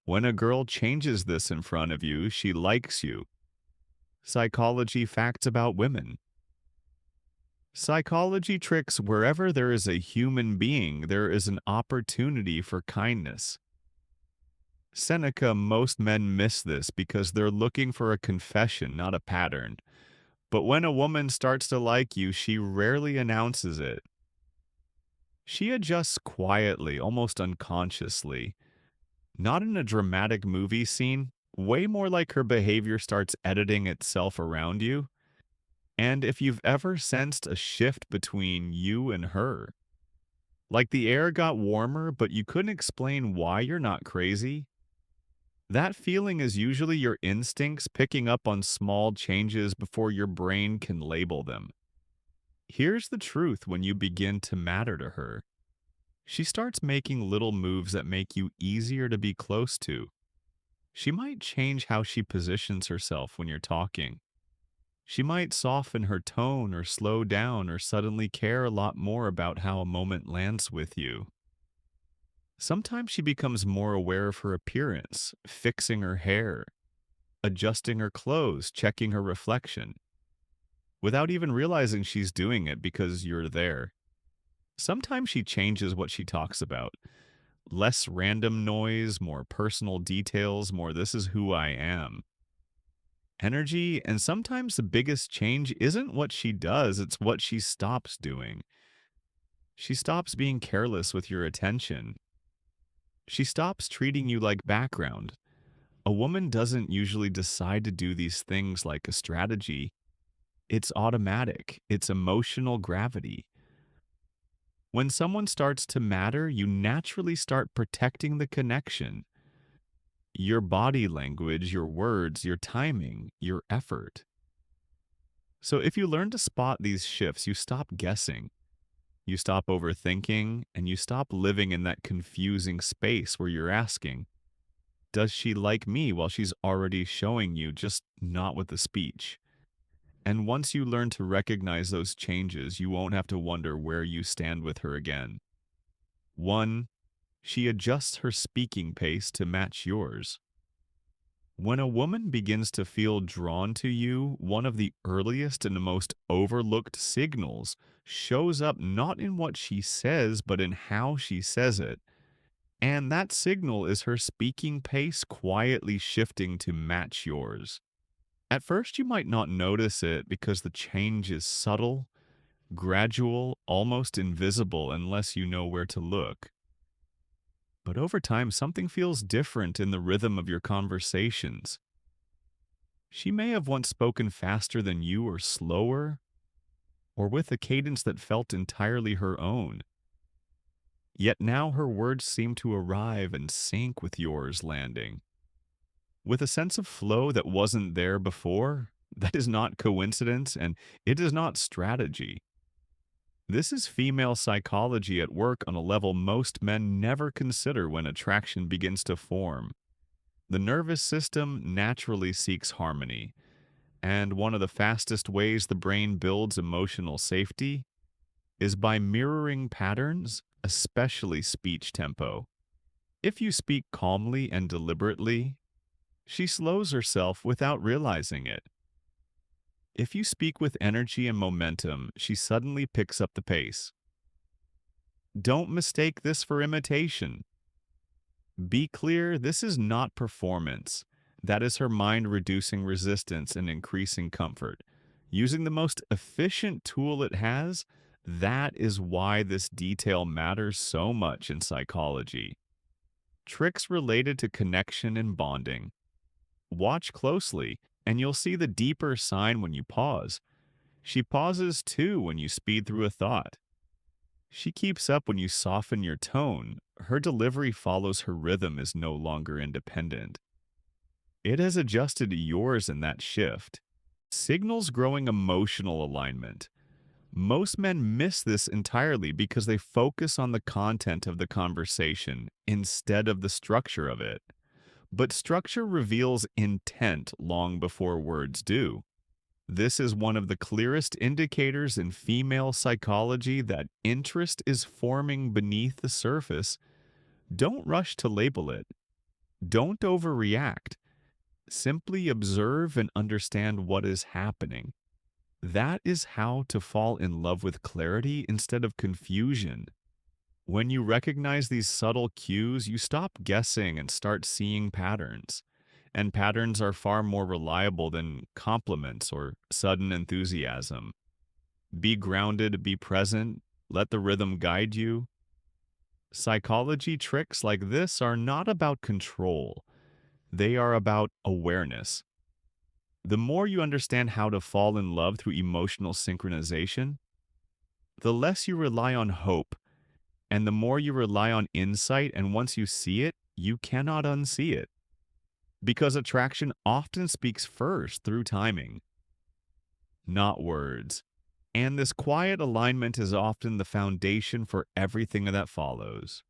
When a girl changes this in front of you, she likes you. Psychology facts about women. Psychology tricks wherever there is a human being, there is an opportunity for kindness. Seneca, most men miss this because they're looking for a confession, not a pattern. But when a woman starts to like you, she rarely announces it. She adjusts quietly, almost unconsciously. Not in a dramatic movie scene, way more like her behavior starts editing itself around you. And if you've ever sensed a shift between you and her, like the air got warmer, but you couldn't explain why you're not crazy, that feeling is usually your instincts picking up on small changes before your brain can label them. Here's the truth when you begin to matter to her. She starts making little moves that make you easier to be close to. She might change how she positions herself when you're talking. She might soften her tone or slow down or suddenly care a lot more about how a moment lands with you. Sometimes she becomes more aware of her appearance, fixing her hair, adjusting her clothes, checking her reflection, without even realizing she's doing it because you're there. Sometimes she changes what she talks about. Less random noise, more personal details, more this is who I am. Energy, and sometimes the biggest change isn't what she does, it's what she stops doing. She stops being careless with your attention. She stops treating you like background. A woman doesn't usually decide to do these things like a strategy. It's automatic, it's emotional gravity. When someone starts to matter, you naturally start protecting the connection. Your body language, your words, your timing, your effort. So if you learn to spot these shifts, you stop guessing, you stop overthinking, and you stop living in that confusing space where you're asking, does she like me while she's already showing you, just not with the speech? And once you learn to recognize those changes, you won't have to wonder where you stand with her again. 1. She adjusts her speaking pace to match yours. When a woman begins to feel drawn to you, one of the earliest and the most overlooked signals shows up not in what she says, but in how she says it. And that signal is her speaking pace quietly shifting to match yours. At first, you might not notice it because the change is subtle, gradual, almost invisible unless you know where to look. But over time, something feels different in the rhythm of your conversations. She may have once spoken faster than you or slower, or with a cadence that felt entirely her own. Yet now her words seem to arrive and sync with yours landing. With a sense of flow that wasn't there before, that is not coincidence and it is not strategy. This is female psychology at work on a level most men never consider when attraction begins to form. The nervous system naturally seeks harmony, and one of the fastest ways the brain builds emotional safety is by mirroring patterns, especially speech tempo. If you speak calmly and deliberately, she slows herself without realizing it. If you speak with energy and momentum, she suddenly picks up the pace. Don't mistake this for imitation. Be clear, this is not performance. That is her mind reducing resistance and increasing comfort. Using the most efficient tool it has, that is why this detail matters so much in psychology. Tricks related to connection and bonding. Watch closely, and you'll see the deeper sign when you pause. She pauses too when you speed through a thought. She keeps up when you soften your tone. Her delivery follows her rhythm is no longer independent. It has adjusted to yours in that shift. Signals growing emotional alignment. Most men miss this entirely because they focus on the content of the conversation instead of the structure of it. But structure reveals intent long before words do. This is one of the clearest indicators in female psychology that interest is forming beneath the surface. Don't rush to label it. Don't overreact. Simply observe and understand what is happening. That is how to fall in love with clarity instead of confusion. When you recognize these subtle cues, you stop guessing and start seeing patterns. And patterns are far more reliable than compliments or sudden enthusiasm. Be grounded, be present, let the rhythm guide you. Psychology tricks like this are not about control, they are about awareness. The more you understand how to fall in love through emotional synchronization, the less you rely on hope, and the more you rely on insight, and once you see it, you cannot unsee it. Because attraction often speaks first through timing, not words. And this quiet alignment is often the foundation for everything that follows.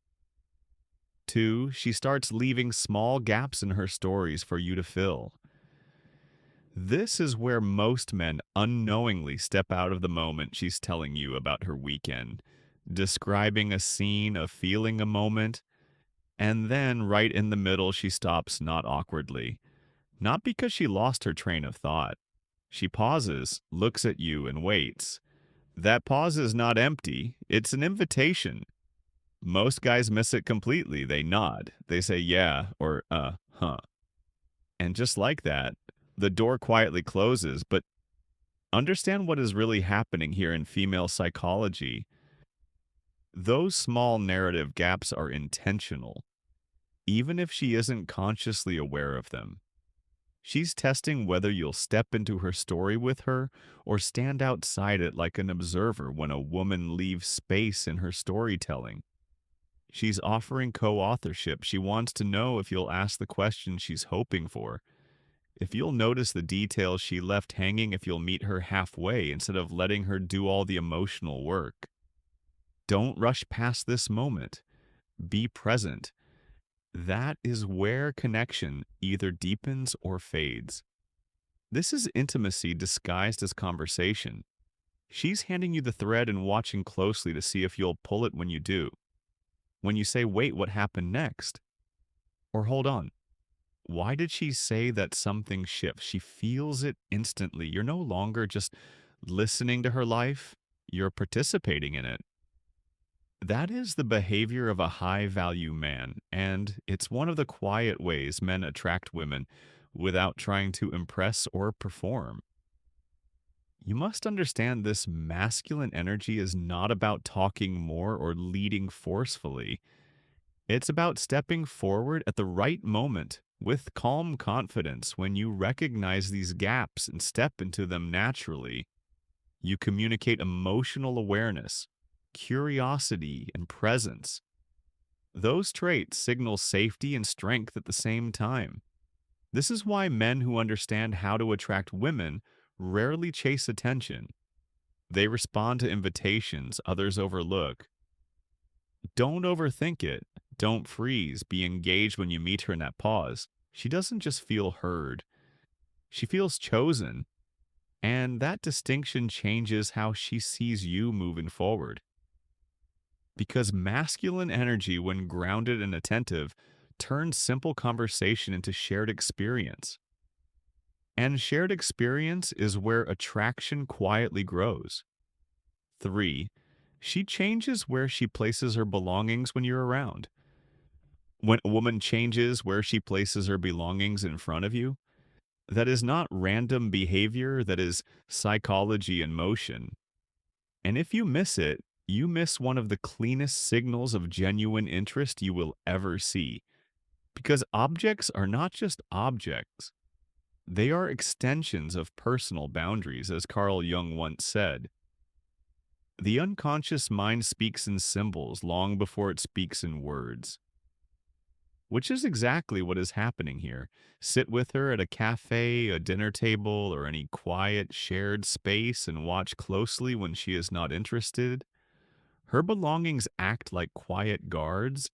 2, she starts leaving small gaps in her stories for you to fill. This is where most men unknowingly step out of the moment she's telling you about her weekend, describing a scene, a feeling, a moment, and then right in the middle she stops not awkwardly. Not because she lost her train of thought. She pauses, looks at you, and waits. That pause is not empty, it's an invitation. Most guys miss it completely. They nod. They say, yeah, or, huh. And just like that, the door quietly closes. But understand what is really happening here in female psychology. Those small narrative gaps are intentional, even if she isn't consciously aware of them. She's testing whether you'll step into her story with her or stand outside it like an observer when a woman leaves space in her storytelling. She's offering co-authorship. She wants to know if you'll ask the question she's hoping for, if you'll notice the details she left hanging, if you'll meet her halfway instead of letting her do all the emotional work. Don't rush past this moment. Be present. That is where connection either deepens or fades. This is intimacy disguised as conversation. She's handing you the thread and watching closely to see if you'll pull it when you do. When you say, wait, what happened next? Or hold on. Why did she say that something shifts? She feels it instantly. You're no longer just listening to her life, you're participating in it. That is the behavior of a high value man, and it's one of the quiet ways men attract women without trying to impress or perform. You must understand this masculine energy is not about talking more or leading forcefully. It's about stepping forward at the right moment with calm confidence. When you recognize these gaps and step into them naturally, you communicate emotional awareness, curiosity, and presence. Those traits signal safety and strength at the same time. This is why men who understand how to attract women rarely chase attention. They respond to invitations others overlook. Don't overthink it. Don't freeze. Be engaged when you meet her in that pause. She doesn't just feel heard, she feels chosen. And that distinction changes how she sees you moving forward. Because masculine energy, when grounded and attentive, turns simple conversation into shared experience. And shared experience is where attraction quietly grows. 3, she changes where she places her belongings when you're around. When a woman changes where she places her belongings in front of you, that is not random behavior, that is psychology in motion. And if you miss it, you miss one of the cleanest signals of genuine interest you will ever see. Because objects are not just objects, they are extensions of personal boundaries, as Carl Jung once said. The unconscious mind speaks in symbols long before it speaks in words, which is exactly what is happening here. Sit with her at a cafe, a dinner table, or any quiet, shared space and watch closely when she is not interested. Her belongings act like quiet guards.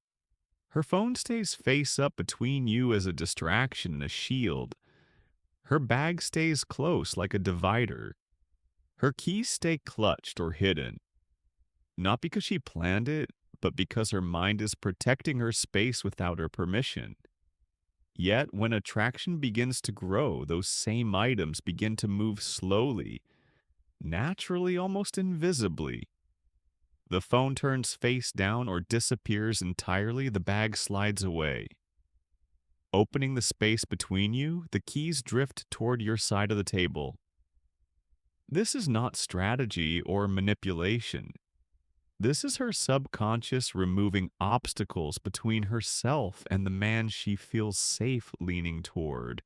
Her phone stays face up between you as a distraction and a shield. Her bag stays close like a divider. Her keys stay clutched or hidden, not because she planned it, but because her mind is protecting her space without her permission. Yet, when attraction begins to grow, those same items begin to move slowly, naturally, almost invisibly. The phone turns face down or disappears entirely, the bag slides away. Opening the space between you, the keys drift toward your side of the table. This is not strategy or manipulation. This is her subconscious removing obstacles between herself and the man she feels safe leaning toward.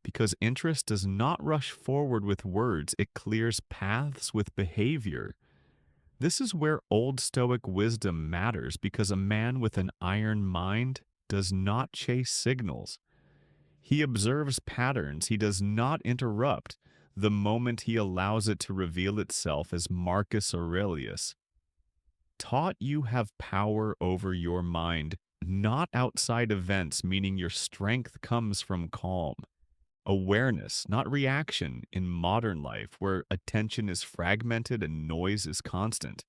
Because interest does not rush forward with words, it clears paths with behavior. This is where old Stoic wisdom matters, because a man with an iron mind does not chase signals. He observes patterns, he does not interrupt the moment he allows it to reveal itself, as Marcus Aurelius taught. You have power over your mind, not outside events, meaning your strength comes from calm. Awareness, not reaction, in modern life where attention is fragmented and noise is constant.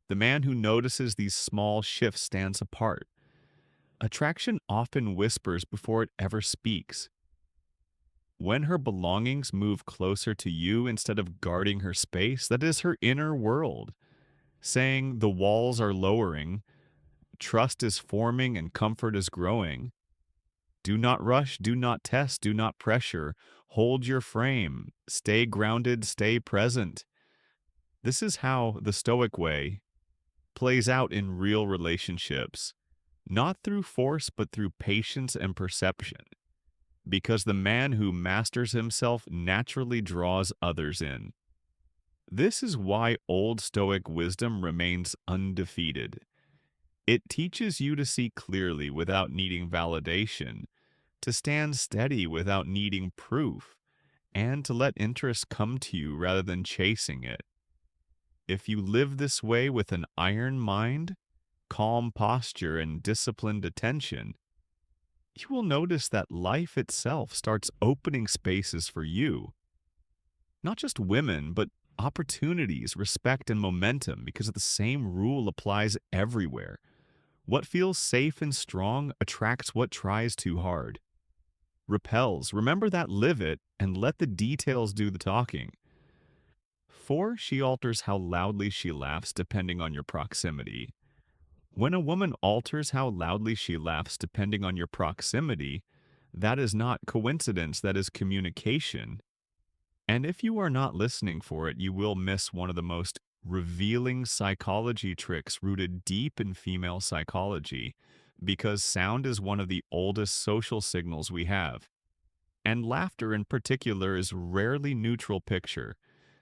The man who notices these small shifts stands apart. Attraction often whispers before it ever speaks. When her belongings move closer to you instead of guarding her space, that is her inner world, saying the walls are lowering, trust is forming, and comfort is growing. Do not rush, do not test, do not pressure. Hold your frame. Stay grounded, stay present. This is how the Stoic Way plays out in real relationships, not through force, but through patience and perception. Because the man who masters himself naturally draws others in. This is why old Stoic wisdom remains undefeated. It teaches you to see clearly without needing validation, to stand steady without needing proof, and to let interest come to you rather than chasing it. If you live this way with an iron mind, calm posture, and disciplined attention, you will notice that life itself starts opening spaces for you. Not just women, but opportunities, respect, and momentum, because the same rule applies everywhere. What feels safe and strong attracts what tries too hard. Repels. Remember that, live it, and let the details do the talking. 4. She alters how loudly she laughs depending on your proximity. When a woman alters how loudly she laughs depending on your proximity, that is not coincidence, that is communication. And if you are not listening for it, you will miss one of the most revealing psychology tricks rooted deep in female psychology, because sound is one of the oldest social signals we have. And laughter in particular is rarely neutral picture.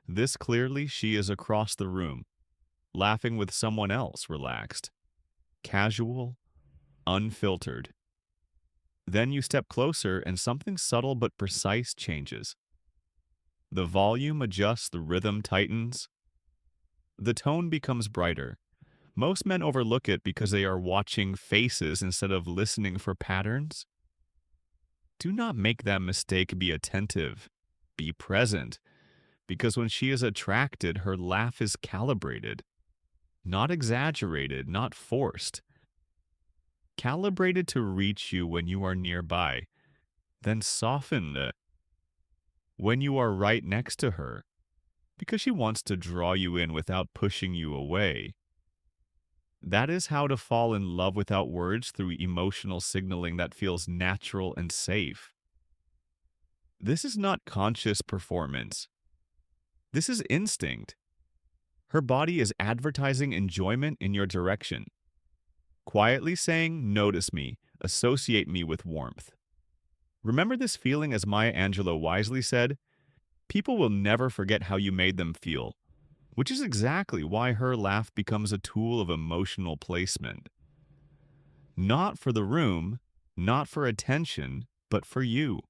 This clearly, she is across the room, laughing with someone else, relaxed, casual, unfiltered. Then you step closer and something subtle but precise changes. The volume adjusts, the rhythm tightens, the tone becomes brighter. Most men overlook it because they are watching faces instead of listening for patterns. Do not make that mistake. Be attentive. Be present. Because when she is attracted, her laugh is calibrated. Not exaggerated, not forced. Calibrated to reach you when you are nearby. Then softened when you are right next to her, because she wants to draw you in without pushing you away. That is how to fall in love without words, through emotional signaling that feels natural and safe. This is not conscious performance. This is instinct. Her body is advertising enjoyment in your direction. Quietly saying, notice me, associate me with warmth. Remember this feeling, as Maya Angelou wisely said, people will never forget how you made them feel, which is exactly why her laugh becomes a tool of emotional placement. Not for the room, not for attention, but for you.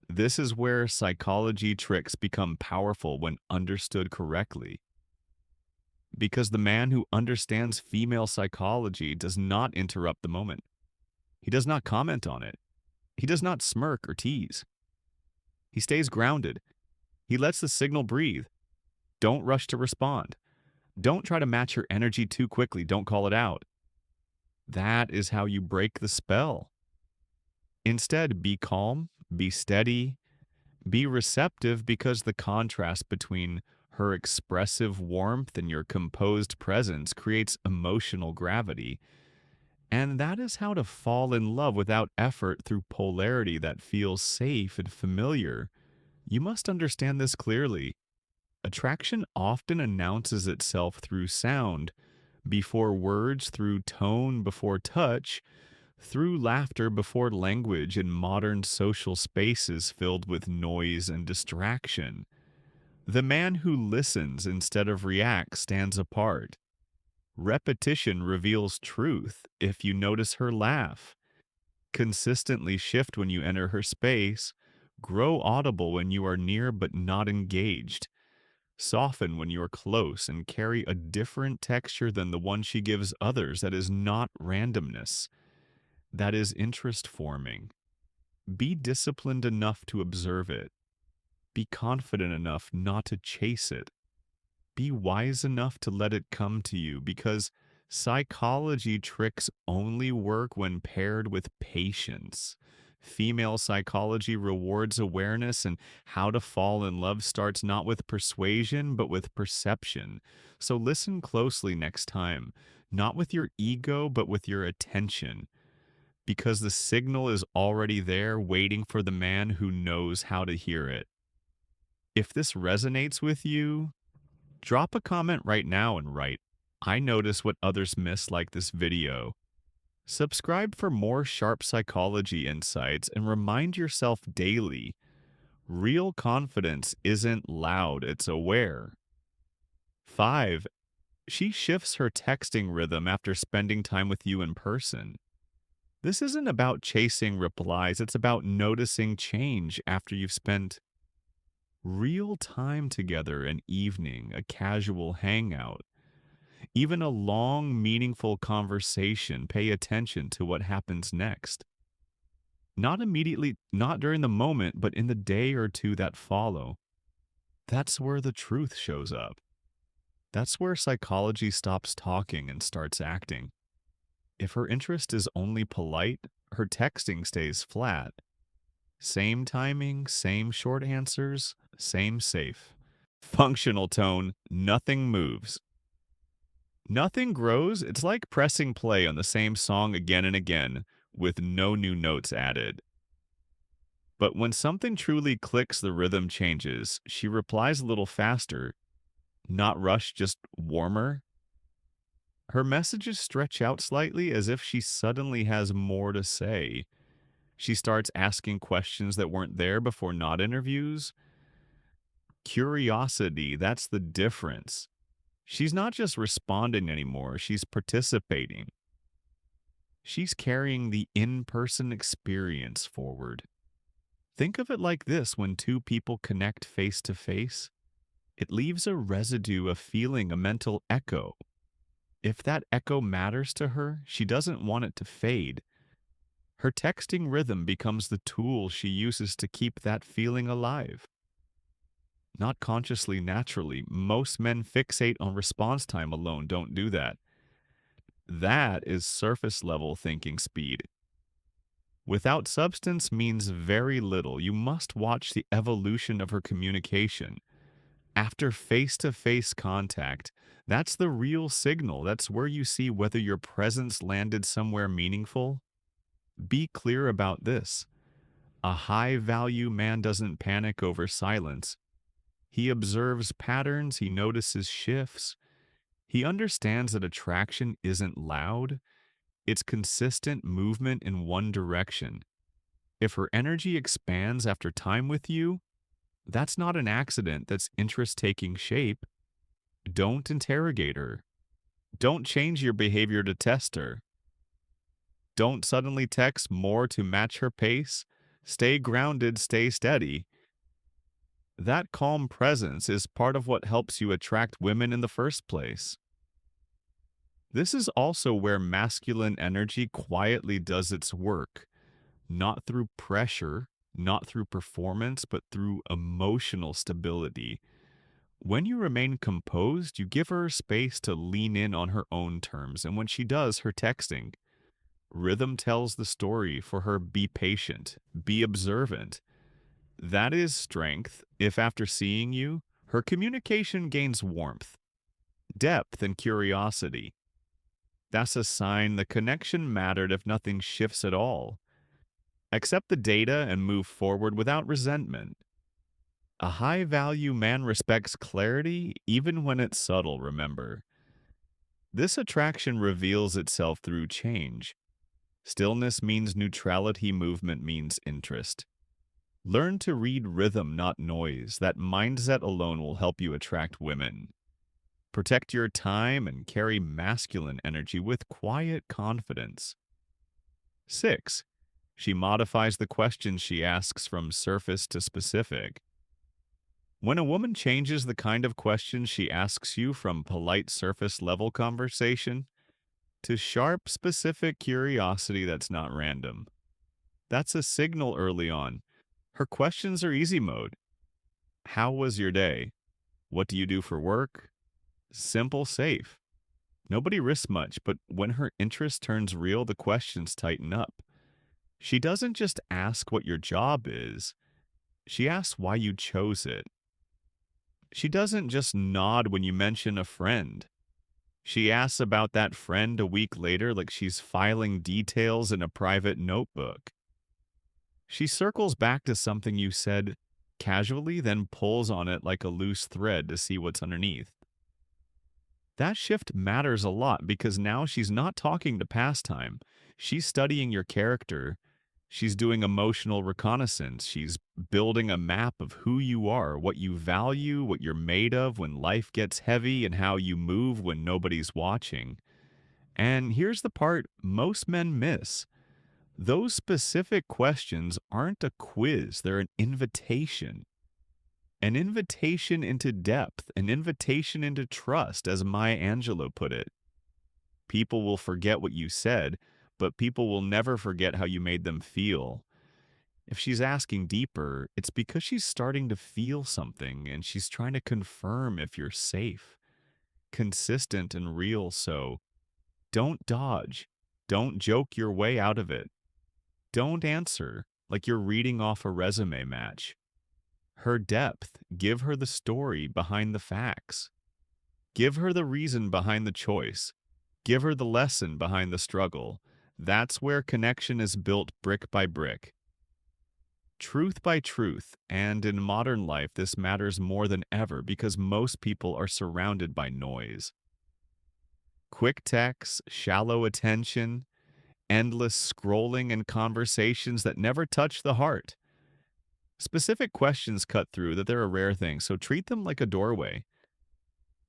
This is where psychology tricks become powerful when understood correctly. Because the man who understands female psychology does not interrupt the moment. He does not comment on it. He does not smirk or tease. He stays grounded. He lets the signal breathe. Don't rush to respond. Don't try to match her energy too quickly. Don't call it out. That is how you break the spell. Instead, be calm, be steady, be receptive because the contrast between her expressive warmth and your composed presence creates emotional gravity. And that is how to fall in love without effort through polarity that feels safe and familiar. You must understand this clearly. Attraction often announces itself through sound, before words, through tone, before touch, through laughter before language in modern social spaces filled with noise and distraction. The man who listens instead of reacts stands apart. Repetition reveals truth if you notice her laugh. Consistently shift when you enter her space. Grow audible when you are near but not engaged. Soften when you are close and carry a different texture than the one she gives others that is not randomness. That is interest forming. Be disciplined enough to observe it. Be confident enough not to chase it. Be wise enough to let it come to you because psychology tricks only work when paired with patience. Female psychology rewards awareness, and how to fall in love starts not with persuasion but with perception. So listen closely next time, not with your ego but with your attention, because the signal is already there waiting for the man who knows how to hear it. If this resonates with you, drop a comment right now and write, "I notice what others miss like this video." Subscribe for more sharp psychology insights and remind yourself daily, real confidence isn't loud, it's aware. 5. She shifts her texting rhythm after spending time with you in person. This isn't about chasing replies, it's about noticing change after you've spent real time together, an evening, a casual hangout, even a long, meaningful conversation. Pay attention to what happens next. Not immediately, not during the moment, but in the day or two that follow. That's where the truth shows up. That's where psychology stops talking and starts acting. If her interest is only polite, her texting stays flat. Same timing, same short answers, same safe. Functional tone, nothing moves. Nothing grows. It's like pressing play on the same song again and again with no new notes added. But when something truly clicks, the rhythm changes. She replies a little faster, not rushed, just warmer. Her messages stretch out slightly as if she suddenly has more to say. She starts asking questions that weren't there before, not interviews. Curiosity, that's the difference. She's not just responding anymore, she's participating. She's carrying the in-person experience forward. Think of it like this: when two people connect face to face, it leaves a residue, a feeling, a mental echo. If that echo matters to her, she doesn't want it to fade. Her texting rhythm becomes the tool she uses to keep that feeling alive. Not consciously, naturally. Most men fixate on response time alone, don't do that. That is surface level thinking speed. Without substance means very little. You must watch the evolution of her communication. After face-to-face contact, that's the real signal. That's where you see whether your presence landed somewhere meaningful. Be clear about this. A high-value man doesn't panic over silence. He observes patterns, he notices shifts. He understands that attraction isn't loud, it's consistent movement in one direction. If her energy expands after time with you, that's not an accident, that's interest taking shape. Don't interrogate her. Don't change your behavior to test her. Don't suddenly text more to match her pace. Stay grounded, stay steady. That calm presence is part of what helps you attract women in the first place. This is also where masculine energy quietly does its work, not through pressure, not through performance, but through emotional stability. When you remain composed, you give her space to lean in on her own terms, and when she does, her texting, Rhythm tells the story for her be patient, be observant. That is strength if after seeing you, her communication gains warmth, depth, and curiosity. That's a sign the connection mattered if nothing shifts at all. Accept the data and move forward without resentment. A high value man respects clarity even when it's subtle, remember. This attraction reveals itself through change. Stillness means neutrality, movement means interest. Learn to read rhythm, not noise. That mindset alone will help you attract women. Protect your time and carry masculine energy with quiet confidence. 6. She modifies the questions she asks from surface to specific. When a woman changes the kind of questions she asks you from polite surface level conversation to sharp, specific curiosity that's not random, that's a signal early on. Her questions are easy mode. How was your day? What do you do for work? Simple, safe. Nobody risks much, but when her interest turns real, the questions tighten up. She doesn't just ask what your job is, she asks why you chose it. She doesn't just nod when you mention a friend. She asks about that friend a week later like she's filing details in a private notebook. She circles back to something you said casually, then pulls on it like a loose thread to see what's underneath. That shift matters a lot because now she's not talking to pastime. She's studying your character. She's doing emotional reconnaissance. She's building a map of who you are, what you value, what you're made of when life gets heavy, and how you move when nobody's watching. And here's the part most men miss. Those specific questions aren't a quiz, they're an invitation. An invitation into depth, an invitation into trust, as Maya Angelou put it. People will forget what you said, but people will never forget how you made them feel. If she's asking deeper, it's because she's starting to feel something and she's trying to confirm if you're safe, consistent, and real. So don't dodge. Don't joke your way out of it. Don't answer like you're reading off a resume match. Her depth, give her the story behind the facts. Give her the reason behind the choice. Give her the lesson behind the struggle. That's where connection is built brick by brick. Truth by truth, and in modern life, this matters more than ever because most people are surrounded by noise. Quick texts, shallow attention, endless scrolling, and conversations that never touch the heart. Specific questions cut through that they're a rare thing, so treat them like a doorway.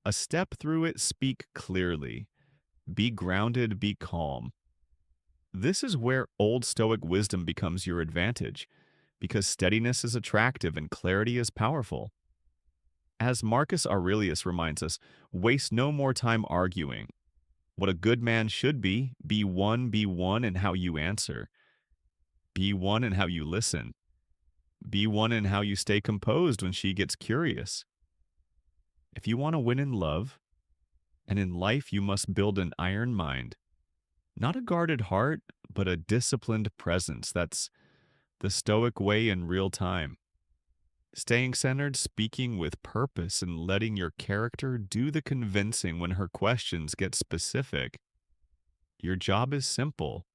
A step through it, speak clearly. Be grounded, be calm. This is where old Stoic wisdom becomes your advantage, because steadiness is attractive and clarity is powerful. As Marcus Aurelius reminds us, waste no more time arguing. What a good man should be one in how you answer. Be one in how you listen. Be one in how you stay composed when she gets curious. If you want to win in love, and in life you must build an iron mind. Not a guarded heart, but a disciplined presence. That's the Stoic way in real time. Staying centered, speaking with purpose, and letting your character do the convincing when her questions get specific. Your job is simple.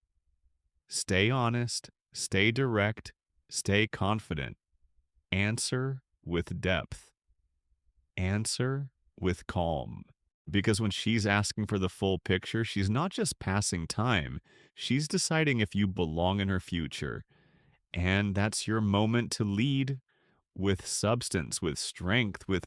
Stay honest, stay direct, stay confident. Answer with depth. Answer with calm. Because when she's asking for the full picture, she's not just passing time, she's deciding if you belong in her future. And that's your moment to lead with substance, with strength, with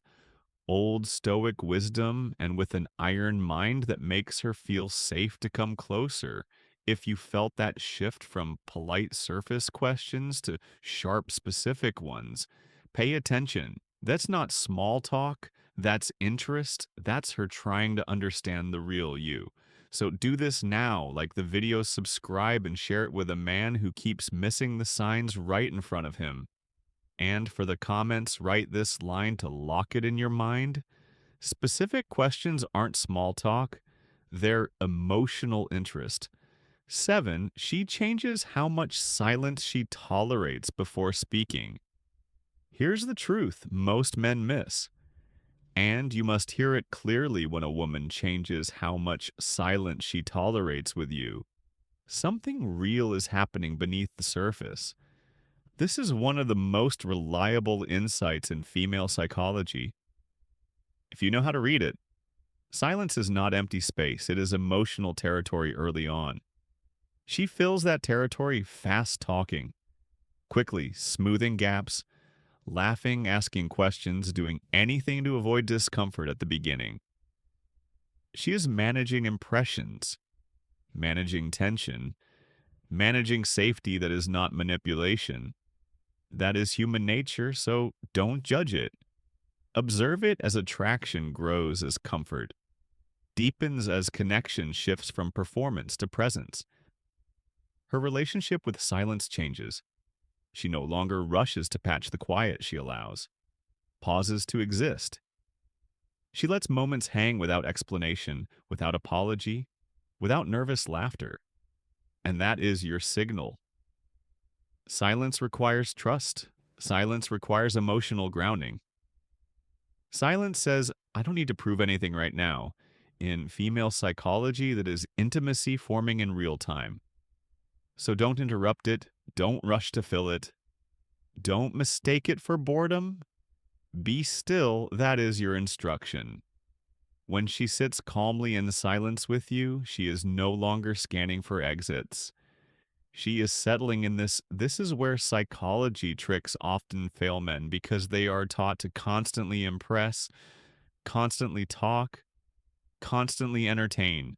old Stoic wisdom, and with an iron mind that makes her feel safe to come closer. If you felt that shift from polite surface questions to sharp, specific ones, pay attention. That's not small talk. That's interest. That's her trying to understand the real you. So do this now, like the video, subscribe and share it with a man who keeps missing the signs right in front of him. And for the comments, write this line to lock it in your mind. Specific questions aren't small talk, they're emotional interest. 7, she changes how much silence she tolerates before speaking. Here's the truth most men miss. And you must hear it clearly when a woman changes how much silence she tolerates with you. Something real is happening beneath the surface. This is one of the most reliable insights in female psychology. If you know how to read it, silence is not empty space, it is emotional territory early on. She fills that territory fast talking, quickly smoothing gaps, laughing, asking questions, doing anything to avoid discomfort at the beginning. She is managing impressions, managing tension, managing safety that is not manipulation. That is human nature, so don't judge it. Observe it as attraction grows as comfort, deepens as connection shifts from performance to presence. Her relationship with silence changes. She no longer rushes to patch the quiet she allows, pauses to exist. She lets moments hang without explanation, without apology, without nervous laughter. And that is your signal. Silence requires trust. Silence requires emotional grounding. Silence says, I don't need to prove anything right now. In female psychology, that is intimacy forming in real time. So don't interrupt it. Don't rush to fill it. Don't mistake it for boredom. Be still, that is your instruction. When she sits calmly in silence with you, she is no longer scanning for exits. She is settling in this. This is where psychology tricks often fail men because they are taught to constantly impress, constantly talk, constantly entertain.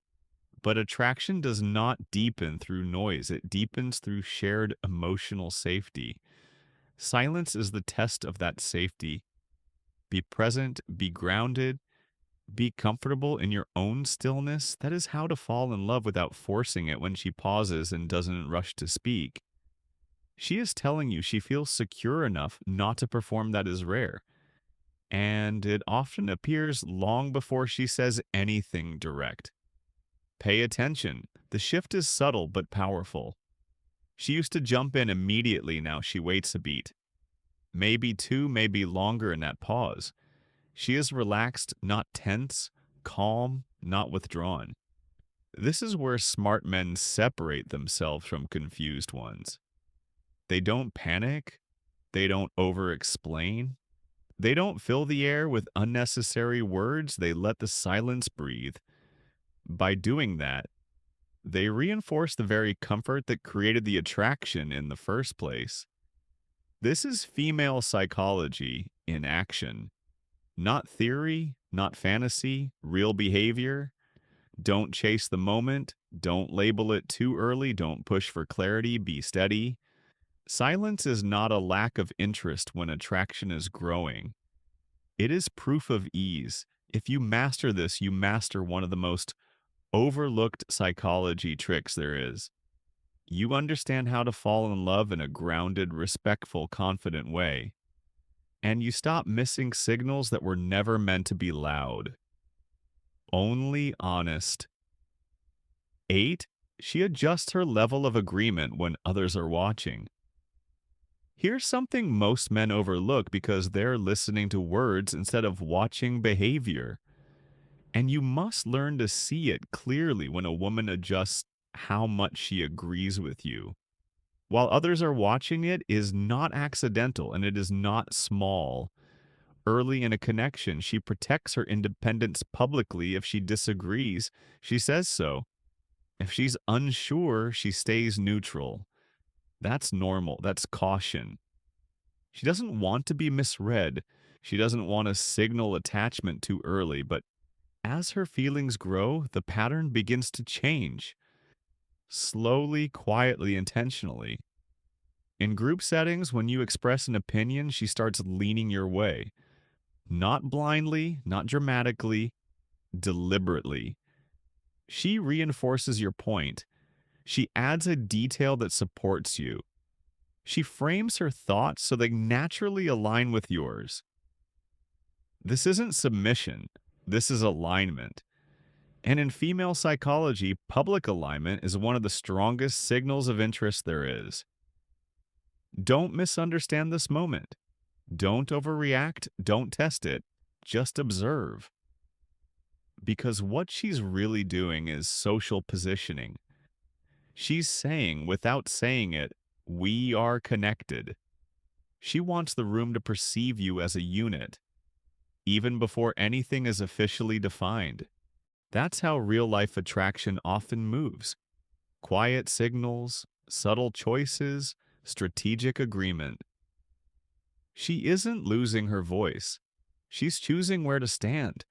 But attraction does not deepen through noise, it deepens through shared emotional safety. Silence is the test of that safety. Be present, be grounded, be comfortable in your own stillness. That is how to fall in love without forcing it when she pauses and doesn't rush to speak. She is telling you she feels secure enough not to perform that is rare. And it often appears long before she says anything direct. Pay attention. The shift is subtle but powerful. She used to jump in immediately, now she waits a beat. Maybe two, maybe longer in that pause. She is relaxed, not tense, calm, not withdrawn. This is where smart men separate themselves from confused ones. They don't panic. They don't over explain. They don't fill the air with unnecessary words. They let the silence breathe. By doing that, they reinforce the very comfort that created the attraction in the first place. This is female psychology in action. Not theory, not fantasy, real behavior. Don't chase the moment. Don't label it too early. Don't push for clarity. Be steady. Silence is not a lack of interest when attraction is growing. It is proof of ease. If you master this, you master one of the most overlooked psychology tricks there is. You understand how to fall in love in a grounded, respectful, confident way. And you stop missing signals that were never meant to be loud. Only honest. 8. She adjusts her level of agreement when others are watching. Here's something most men overlook because they're listening to words instead of watching behavior. And you must learn to see it clearly when a woman adjusts how much she agrees with you. While others are watching, it is not accidental and it is not small. Early in a connection, she protects her independence publicly. If she disagrees, she says so. If she's unsure, she stays neutral. That's normal. That's caution. She doesn't want to be misread. She doesn't want to signal attachment too early, but as her feelings grow, the pattern begins to change. Slowly, quietly, intentionally. In group settings, when you express an opinion, she starts leaning your way. Not blindly, not dramatically, deliberately. She reinforces your point. She adds a detail that supports you. She frames her thoughts so they naturally align with yours. This isn't submission. This is alignment. And in female psychology, public alignment is one of the strongest signals of interest there is. Don't misunderstand this moment. Don't overreact. Don't test it. Just observe. Because what she's really doing is social positioning. She's saying, without saying it, we are connected. She wants the room to perceive you as a unit, even before anything is officially defined. That's how real life attraction often moves. Quiet signals, subtle choices, strategic agreement. She isn't losing her voice. She's choosing where to stand.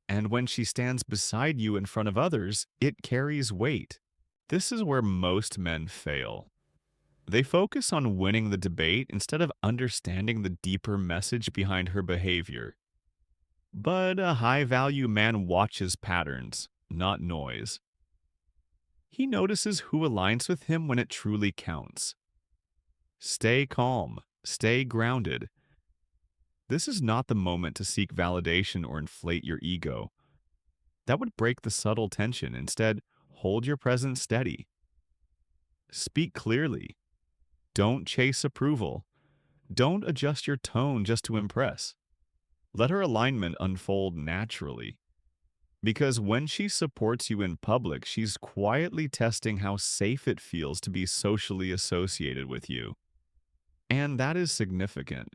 And when she stands beside you in front of others, it carries weight. This is where most men fail. They focus on winning the debate instead of understanding the deeper message behind her behavior. But a high-value man watches patterns, not noise. He notices who aligns with him when it truly counts. Stay calm, stay grounded. This is not the moment to seek validation or inflate your ego. That would break the subtle tension. Instead, hold your presence steady. Speak clearly. Don't chase approval. Don't adjust your tone just to impress. Let her alignment unfold naturally. Because when she supports you in public, she's quietly testing how safe it feels to be socially associated with you. And that is significant.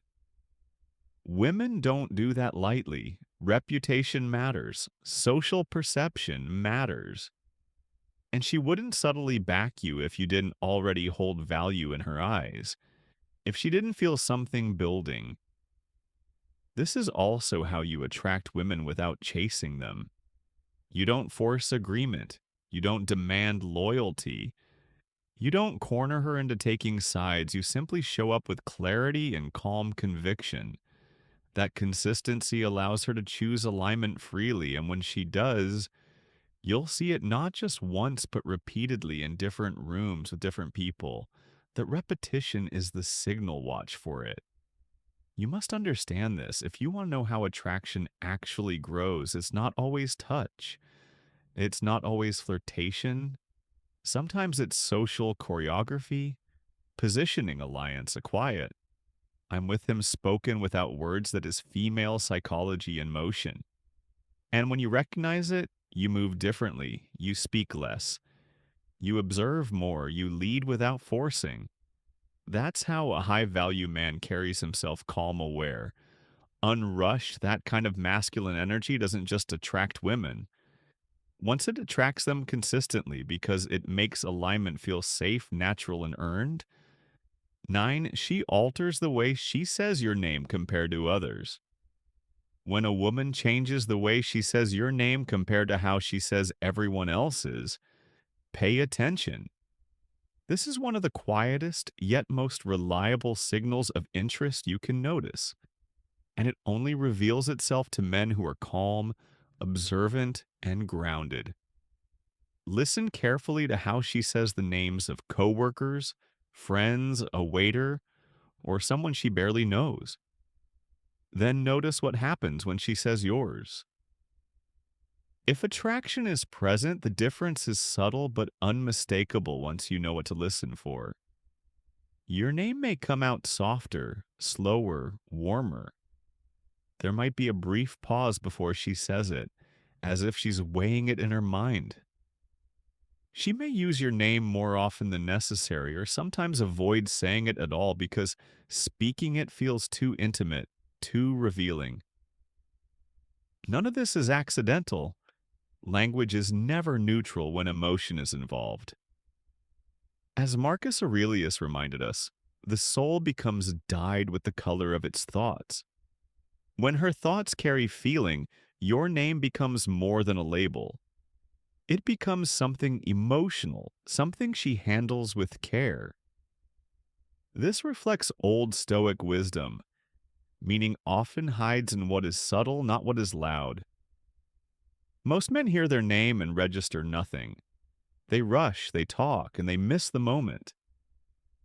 Women don't do that lightly. Reputation matters. Social perception matters. And she wouldn't subtly back you if you didn't already hold value in her eyes. If she didn't feel something building. This is also how you attract women without chasing them. You don't force agreement. You don't demand loyalty. You don't corner her into taking sides. You simply show up with clarity and calm conviction. That consistency allows her to choose alignment freely, and when she does, you'll see it not just once but repeatedly in different rooms with different people. That repetition is the signal watch for it. You must understand this. If you want to know how attraction actually grows, it's not always touch. It's not always flirtation. Sometimes it's social choreography, positioning alliance, a quiet I'm with him spoken without words that is female psychology in motion. And when you recognize it, you move differently, you speak less, you observe more, you lead without forcing. That's how a high-value man carries himself calm aware. Unrushed, that kind of masculine energy doesn't just attract women. Once it attracts them consistently because it makes alignment feel safe, natural, and earned. 9, she alters the way she says your name compared to others. When a woman changes the way she says your name compared to how she says everyone else's, pay attention. This is one of the quietest yet most reliable signals of interest you can notice, and it only reveals itself to men who are calm, observant, and grounded. Listen carefully to how she says the names of coworkers, friends, a waiter, or someone she barely knows. Then notice what happens when she says yours. If attraction is present, the difference is subtle but unmistakable once you know what to listen for. Your name may come out softer, slower, warmer. There might be a brief pause before she says it, as if she's weighing it in her mind. She may use your name more often than necessary, or sometimes avoid saying it at all because speaking it feels too intimate, too revealing. None of this is accidental. Language is never neutral when emotion is involved. As Marcus Aurelius reminded us, the soul becomes dyed with the color of its thoughts. When her thoughts carry feeling, your name becomes more than a label. It becomes something emotional, something she handles with care. This reflects old Stoic wisdom. Meaning often hides in what is subtle, not what is loud. Most men hear their name and register nothing. They rush, they talk, and they miss the moment.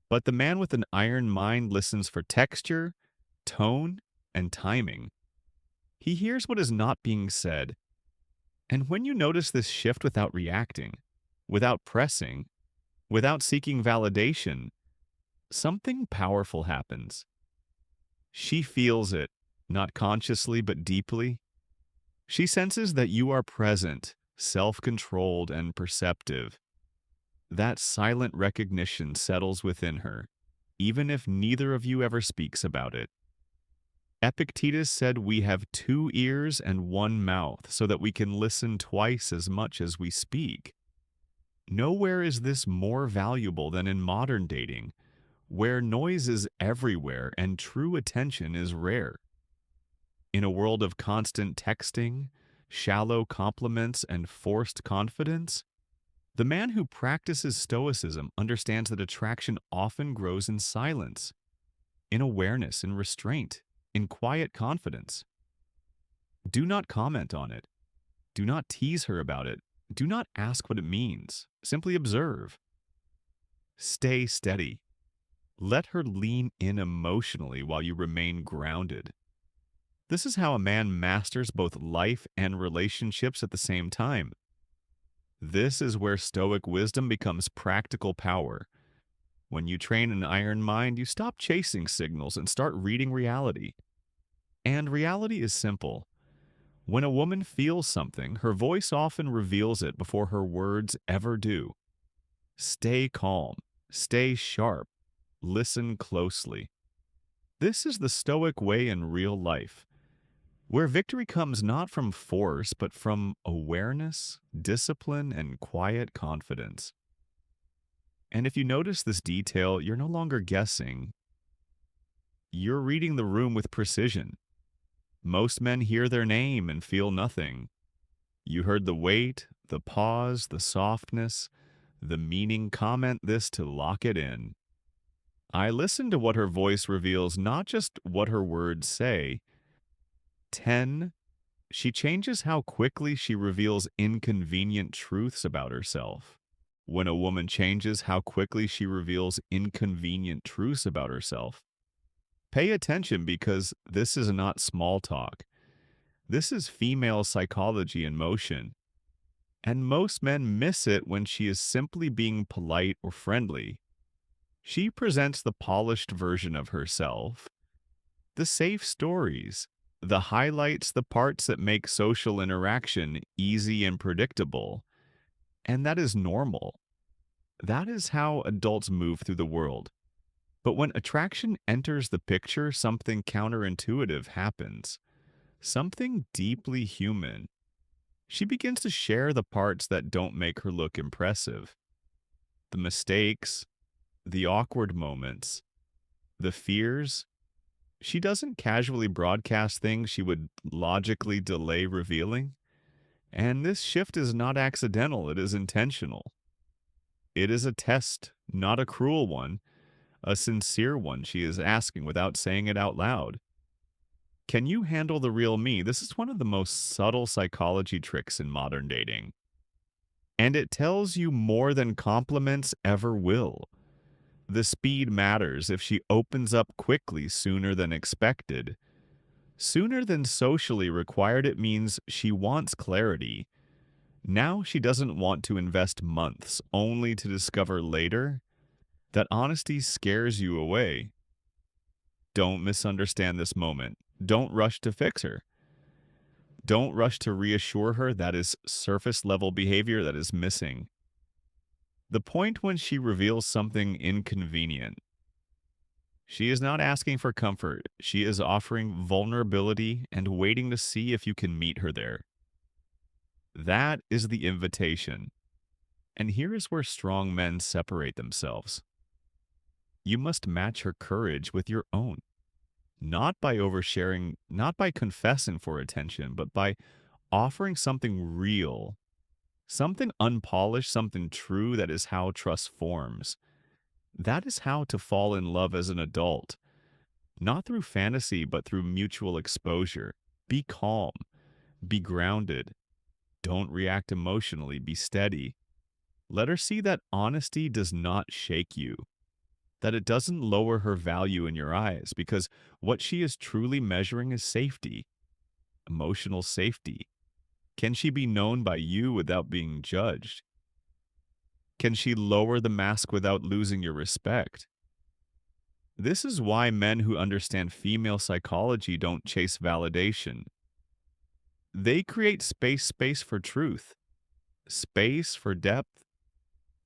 But the man with an iron mind listens for texture, tone, and timing. He hears what is not being said. And when you notice this shift without reacting, without pressing, without seeking validation, something powerful happens. She feels it, not consciously but deeply. She senses that you are present, self controlled, and perceptive. That silent recognition settles within her, even if neither of you ever speaks about it. Epictetus said we have two ears and one mouth so that we can listen twice as much as we speak. Nowhere is this more valuable than in modern dating, where noise is everywhere and true attention is rare. In a world of constant texting, shallow compliments, and forced confidence, the man who practices Stoicism understands that attraction often grows in silence, in awareness, in restraint, in quiet confidence. Do not comment on it. Do not tease her about it. Do not ask what it means. Simply observe. Stay steady. Let her lean in emotionally while you remain grounded. This is how a man masters both life and relationships at the same time. This is where Stoic wisdom becomes practical power. When you train an iron mind, you stop chasing signals and start reading reality. And reality is simple. When a woman feels something, her voice often reveals it before her words ever do. Stay calm, stay sharp, listen closely. This is the Stoic way in real life, where victory comes not from force, but from awareness, discipline, and quiet confidence. And if you notice this detail, you're no longer guessing. You're reading the room with precision. Most men hear their name and feel nothing. You heard the weight, the pause, the softness, the meaning. Comment this to lock it in. I listen to what her voice reveals, not just what her words say. 10. She changes how quickly she reveals inconvenient truths about herself. When a woman changes how quickly she reveals inconvenient truths about herself, pay attention because this is not small talk. This is female psychology in motion. And most men miss it when she is simply being polite or friendly. She presents the polished version of herself, the safe stories, the highlights, the parts that make social interaction easy and predictable. And that is normal. That is how adults move through the world. But when attraction enters the picture, something counterintuitive happens. Something deeply human. She begins to share the parts that don't make her look impressive. The mistakes, the awkward moments, the fears. She doesn't casually broadcast things she would logically delay revealing. And this shift is not accidental, it is intentional. It is a test, not a cruel one, a sincere one she is asking without saying it out loud. Can you handle the real me? This is one of the most subtle psychology tricks in modern dating. And it tells you more than compliments ever will. The speed matters if she opens up quickly sooner than expected. Sooner than socially required, it means she wants clarity. Now she doesn't want to invest months only to discover later that honesty scares you away. Don't misunderstand this moment. Don't rush to fix her. Don't rush to reassure her that is surface level behavior that is missing. The point when she reveals something inconvenient, she is not asking for comfort. She is offering vulnerability and waiting to see if you can meet her there. That is the invitation. And here is where strong men separate themselves. You must match her courage with your own. Not by oversharing, not by confessing for attention, but by offering something real, something unpolished, something true. That is how trust forms. That is how to fall in love as an adult, not through fantasy, but through mutual exposure. Be calm, be grounded, don't react emotionally, be steady. Let her see that honesty does not shake you, that it doesn't lower her value in your eyes, because what she is truly measuring is safety, emotional safety. Can she be known by you without being judged? Can she lower the mask without losing your respect? This is why men who understand female psychology don't chase validation. They create space for truth, space for depth,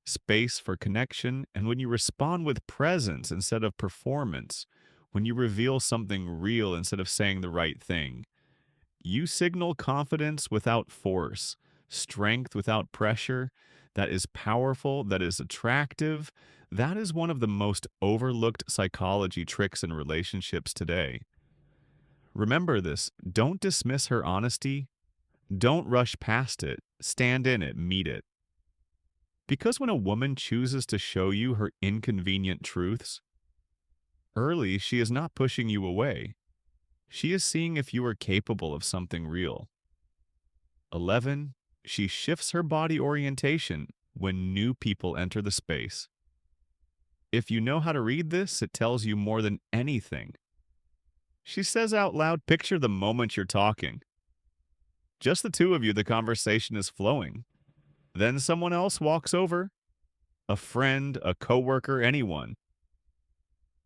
space for connection, and when you respond with presence instead of performance, when you reveal something real instead of saying the right thing, you signal confidence without force, strength without pressure, that is powerful, that is attractive. That is one of the most overlooked psychology tricks in relationships today. Remember this, don't dismiss her honesty, don't rush past it, stand in it, meet it. Because when a woman chooses to show you her inconvenient truths, early she is not pushing you away. She is seeing if you are capable of something real. 11. She shifts her body orientation when new people enter the space. If you know how to read this, it tells you more than anything. She says out loud, picture the moment you're talking. Just the two of you, the conversation is flowing. Then someone else walks over, a friend, a coworker, anyone.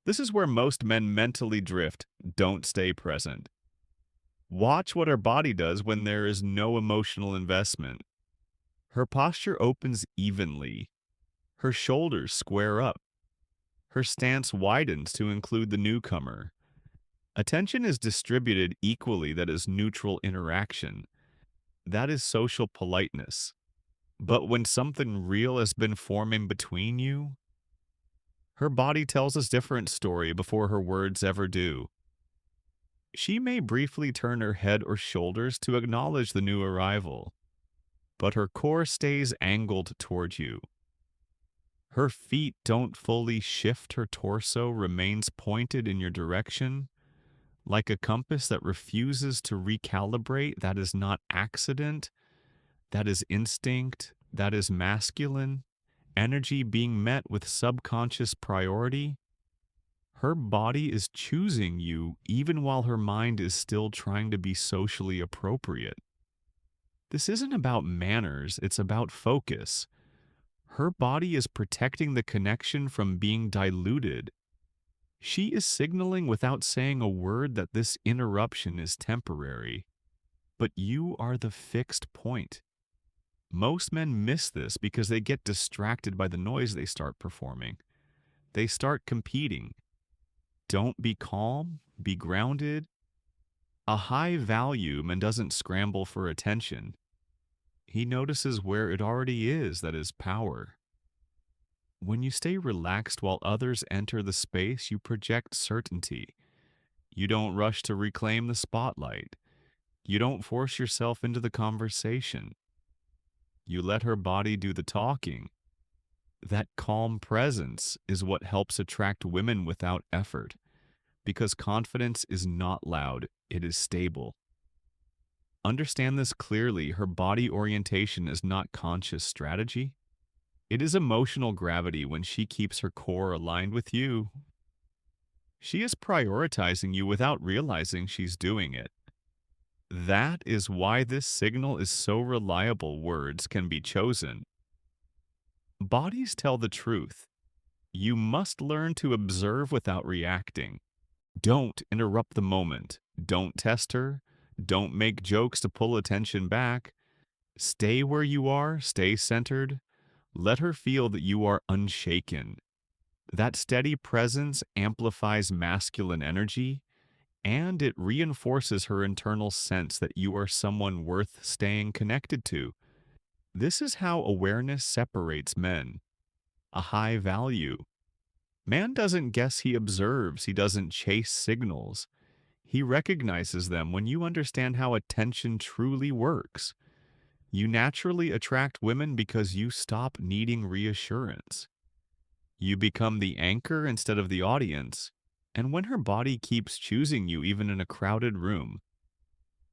This is where most men mentally drift, don't stay present. Watch what her body does when there is no emotional investment. Her posture opens evenly. Her shoulders square up. Her stance widens to include the newcomer. Attention is distributed equally, that is neutral interaction. That is social politeness. But when something real has been forming between you, her body tells a different story before her words ever do. She may briefly turn her head or shoulders to acknowledge the new arrival, but her core stays angled toward you. Her feet don't fully shift, her torso remains pointed in your direction, like a compass that refuses to recalibrate. That is not accident, that is instinct, that is masculine, energy being met with subconscious priority. Her body is choosing you even while her mind is still trying to be socially appropriate. This isn't about manners, it's about focus. Her body is protecting the connection from being diluted. She is signaling without saying a word that this interruption is temporary. But you are the fixed point. Most men miss this because they get distracted by the noise they start performing. They start competing. Don't be calm, be grounded. A high value man doesn't scramble for attention. He notices where it already is, that is power. When you stay relaxed while others enter the space, you project certainty. You don't rush to reclaim the spotlight. You don't force yourself into the conversation. You let her body do the talking. That calm presence is what helps attract women without effort, because confidence is not loud, it is stable. Understand this clearly, her body orientation is not conscious strategy. It is emotional gravity when she keeps her core aligned with you. She is prioritizing you without realizing she's doing it. That is why this signal is so reliable. Words can be chosen. Bodies tell the truth. You must learn to observe without reacting. Don't interrupt the moment. Don't test her. Don't make jokes to pull attention back. Stay where you are, stay centered. Let her feel that you are unshaken. That steady presence amplifies masculine energy, and it reinforces her internal sense that you are someone worth staying connected to. This is how awareness separates men. A high value. Man doesn't guess, he observes. He doesn't chase signals. He recognizes them. When you understand how attention truly works, you naturally attract women because you stop needing reassurance. You become the anchor instead of the audience. And when her body keeps choosing you, even in a crowded room,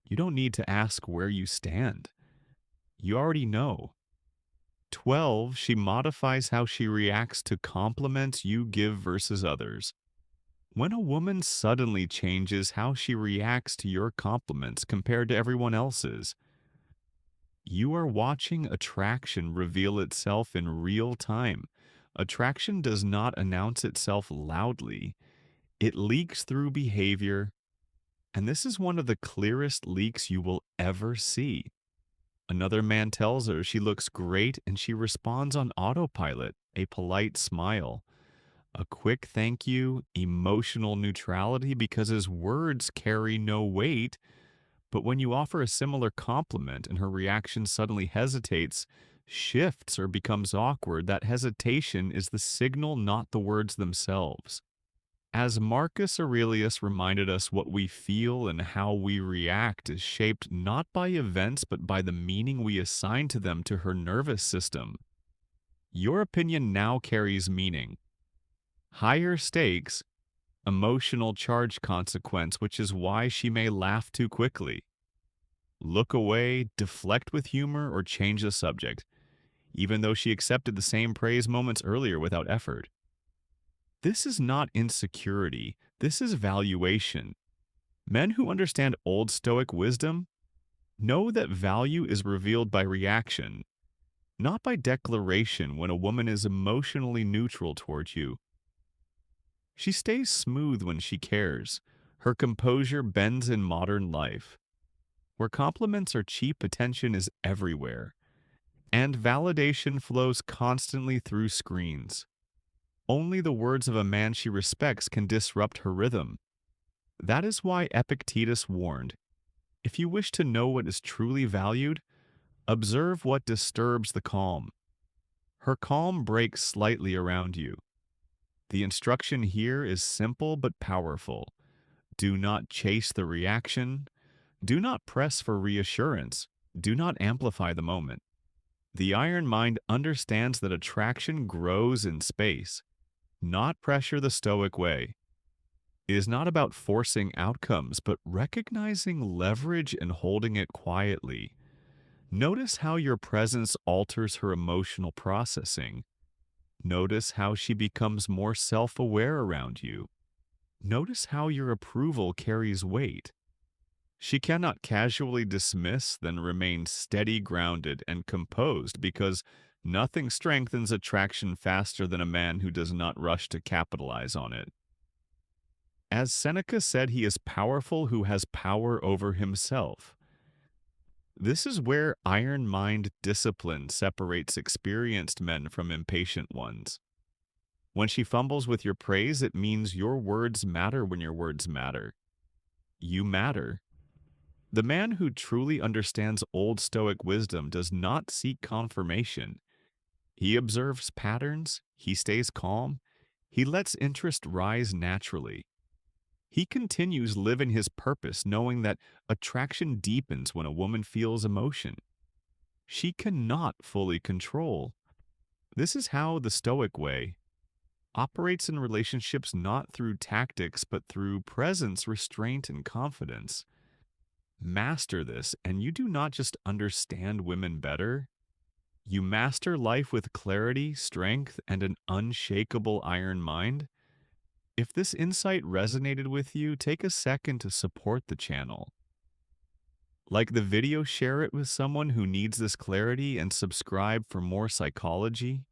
you don't need to ask where you stand. You already know. 12, she modifies how she reacts to compliments you give versus others. When a woman suddenly changes how she reacts to your compliments compared to everyone else's, You are watching attraction reveal itself in real time. Attraction does not announce itself loudly, it leaks through behavior, and this is one of the clearest leaks you will ever see. Another man tells her she looks great, and she responds on autopilot, a polite smile, a quick thank you, emotional neutrality because his words carry no weight. But when you offer a similar compliment and her reaction suddenly hesitates, shifts, or becomes awkward, that hesitation is the signal, not the words themselves. As Marcus Aurelius reminded us, what we feel and how we react is shaped not by events but by the meaning we assign to them to her nervous system. Your opinion now carries meaning. Higher stakes, emotional charge consequence, which is why she may laugh too quickly, look away, deflect with humor, or change the subject, even though she accepted the same praise moments earlier without effort. This is not insecurity, this is valuation. Men who understand old Stoic wisdom know that value is revealed by reaction, not by declaration. When a woman is emotionally neutral towards you, she stays smooth when she cares. Her composure bends in modern life. Where compliments are cheap, attention is everywhere, and validation flows constantly through screens. Only the words of a man she respects can disrupt her rhythm. That is why Epictetus warned, if you wish to know what is truly valued, observe what disturbs the calm. Her calm breaks slightly around you. The instruction here is simple but powerful. Do not chase the reaction. Do not press for reassurance. Do not amplify the moment. The iron mind understands that attraction grows in space, not pressure. The Stoic way is not about forcing outcomes, but recognizing leverage and holding it quietly. Notice how your presence alters her emotional processing. Notice how she becomes more self-aware around you. Notice how your approval carries weight. She cannot casually dismiss, then remain steady, grounded, and composed, because nothing strengthens attraction faster than a man who does not rush to capitalize on it. As Seneca said, he is powerful who has power over himself. This is where iron mind discipline separates experienced men from impatient ones. When she fumbles with your praise, it means your words matter. When your words matter, you matter. The man who truly understands old Stoic wisdom does not seek confirmation. He observes patterns, he stays calm, he lets interest rise naturally. He continues living his purpose, knowing that attraction deepens when a woman feels emotion she cannot fully control. This is how the Stoic way operates in relationships, not through tactics, but through presence, restraint, and confidence. Master this, and you do not just understand women better, you master life with clarity, strength, and an unshakable iron mind. If this insight resonated with you, take a second to support the channel. Like the video, share it with someone who needs this clarity, and subscribe for more psychology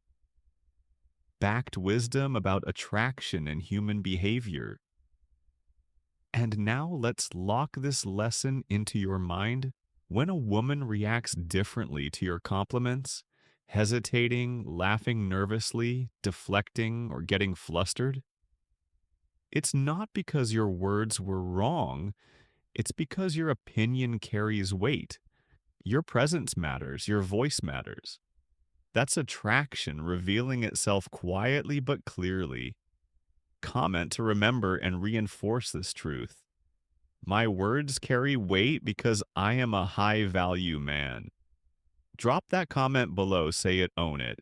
backed wisdom about attraction and human behavior. And now let's lock this lesson into your mind. When a woman reacts differently to your compliments, hesitating, laughing nervously, deflecting, or getting flustered, it's not because your words were wrong, it's because your opinion carries weight. Your presence matters, your voice matters. That's attraction revealing itself quietly but clearly. Comment to remember and reinforce this truth. My words carry weight because I am a high-value man. Drop that comment below, say it, own it.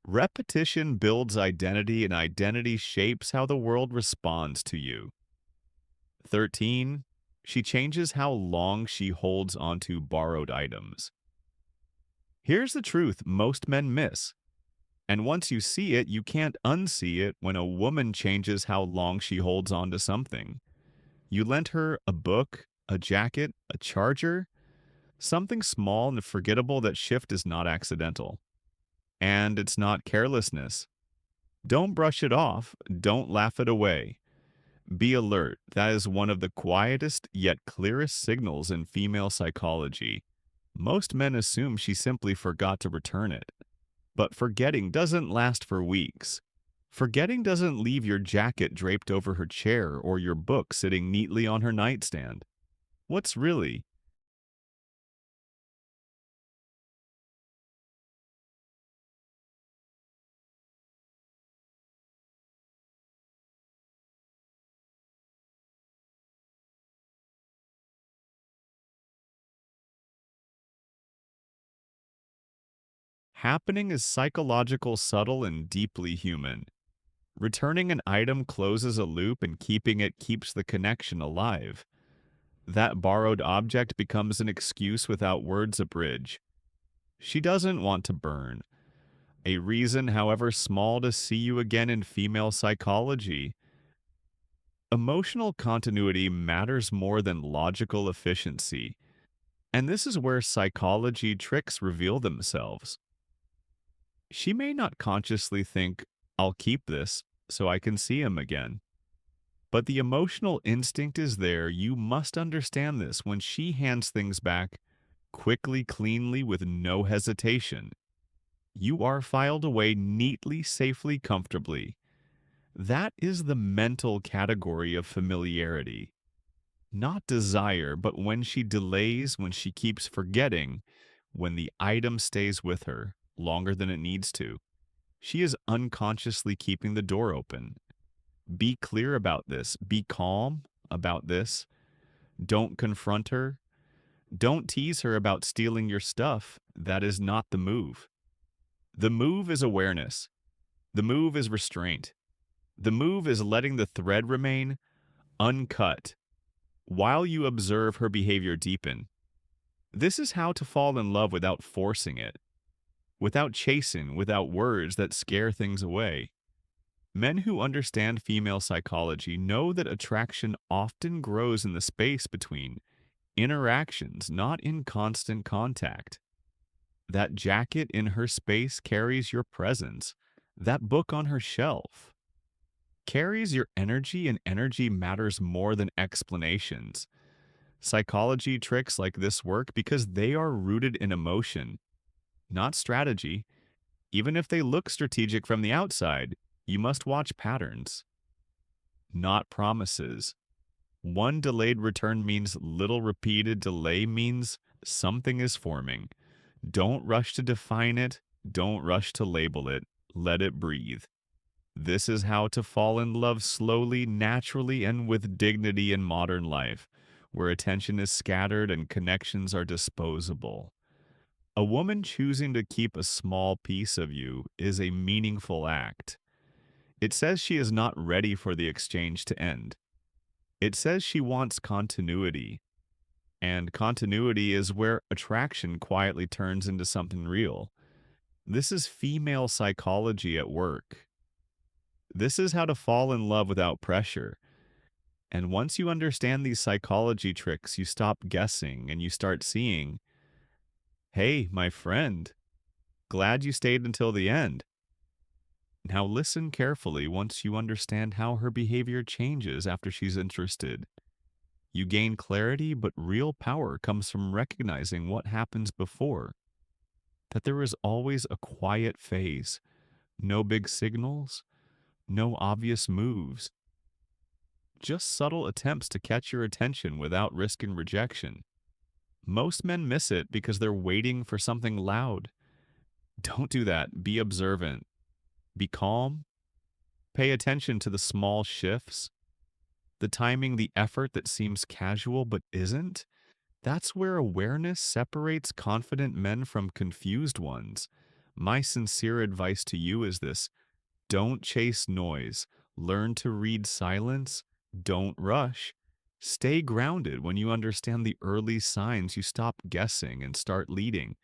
Repetition builds identity, and identity shapes how the world responds to you. 13. She changes how long she holds onto borrowed items. Here's the truth most men miss. And once you see it, you can't unsee it. When a woman changes how long she holds on to something. You lent her a book, a jacket, a charger. Something small and forgettable. That shift is not accidental. And it's not carelessness. Don't brush it off. Don't laugh it away. Be alert. That is one of the quietest yet clearest signals in female psychology. Most men assume she simply forgot to return it. But forgetting doesn't last for weeks. Forgetting doesn't leave your jacket draped over her chair or your book sitting neatly on her nightstand. What's really happening is psychological, subtle, and deeply human. Returning an item closes a loop and keeping it keeps the connection alive. That borrowed object becomes an excuse without words a bridge. She doesn't want to burn. A reason, however small, to see you again. In female psychology, emotional continuity matters more than logical efficiency. And this is where psychology tricks reveal themselves. She may not consciously think, I'll keep this so I can see him again. But the emotional instinct is there. You must understand this. When she hands things back, quickly, cleanly, with no hesitation, you are filed away neatly, safely, comfortably. That is the mental category of familiarity. Not desire, but when she delays, when she keeps forgetting, when the item stays with her longer than it needs to, she is unconsciously keeping the door open. Be clear about this. Be calm about this. Don't confront her. Don't tease her about stealing your stuff. That is not the move. The move is awareness. The move is restraint. The move is letting the thread remain uncut while you observe her behavior deepen. This is how to fall in love without forcing it, without chasing, without words that scare things away. Men who understand female psychology know that attraction often grows in the space between interactions, not in constant contact. That jacket in her space carries your presence. That book on her shelf carries your energy, and energy matters more than explanations. Psychology tricks like this work because they are rooted in emotion, not strategy. Even if they look strategic from the outside, you must watch patterns, not promises. One delayed return means little, repeated delay means something is forming. Don't rush to define it. Don't rush to label it. Let it breathe. This is how to fall in love slowly, naturally, and with dignity in modern life, where attention is scattered and connections are disposable. A woman choosing to keep a small piece of you is a meaningful act. It says she is not ready for the exchange to end. It says she wants continuity. And continuity is where attraction quietly turns into something real. This is female psychology at work. This is how to fall in love without pressure. And once you understand these psychology tricks, you stop guessing and you start seeing, hey, my friend, glad you stayed until the end. Now listen carefully. Once you understand how her behavior changes after she's interested, you gain clarity, but real power comes from recognizing what happens before. That there is always a quiet phase, no big signals, no obvious moves, just subtle attempts to catch your attention without risking rejection. Most men miss it because they're waiting for something loud. Don't do that. Be observant. Be calm. Pay attention to the small shifts, the timing, the effort that seems casual but isn't. That's where awareness separates confident men from confused ones. My sincere advice to you is this: don't chase noise. Learn to read silence. Don't rush. Stay grounded. When you understand the early signs, you stop guessing and start leading.